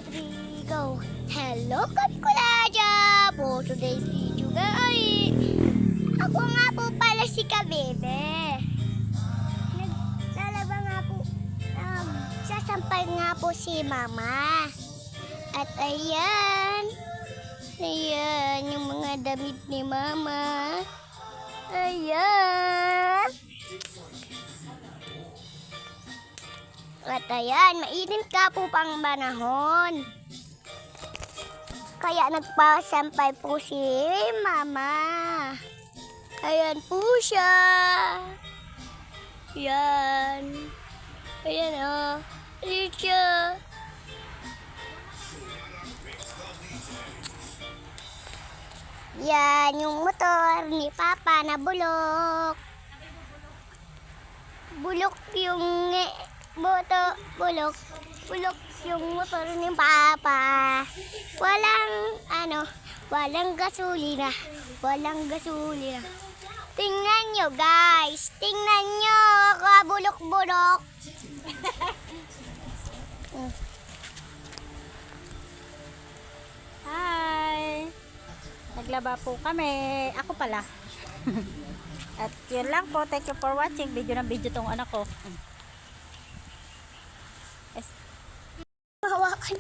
3, go! Hello, Kapkulaja! For today's video guys, ako nga po pala si Kabebe. Naglalaba nga po, sasampay nga po si Mama. At ayan, yung mga damit ni Mama. Ayan. At ayan, mainit ka po pang panahon. Kaya nagpasampay po si Mama. Ayan po siya. Ayan. Ayan o. Ayan siya. Yan yung motor ni Papa na bulok. Bulok yung bulok yung motor ni Papa. Walang gasolina. Tingnan nyo guys, tingnan nyo, kabulok-bulok. Hi! Naglaba po kami. Ako pala. At yun lang po. Thank you for watching. Video tong anak ko. Hawakan.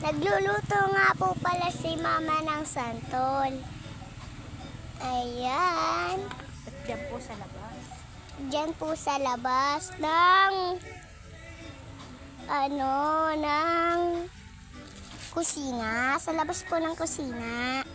Nagluluto nga po pala si Mama ng santol. Ayan. At dyan po sa labas. Diyan po sa labas ng ng kusina. Sa labas po ng kusina.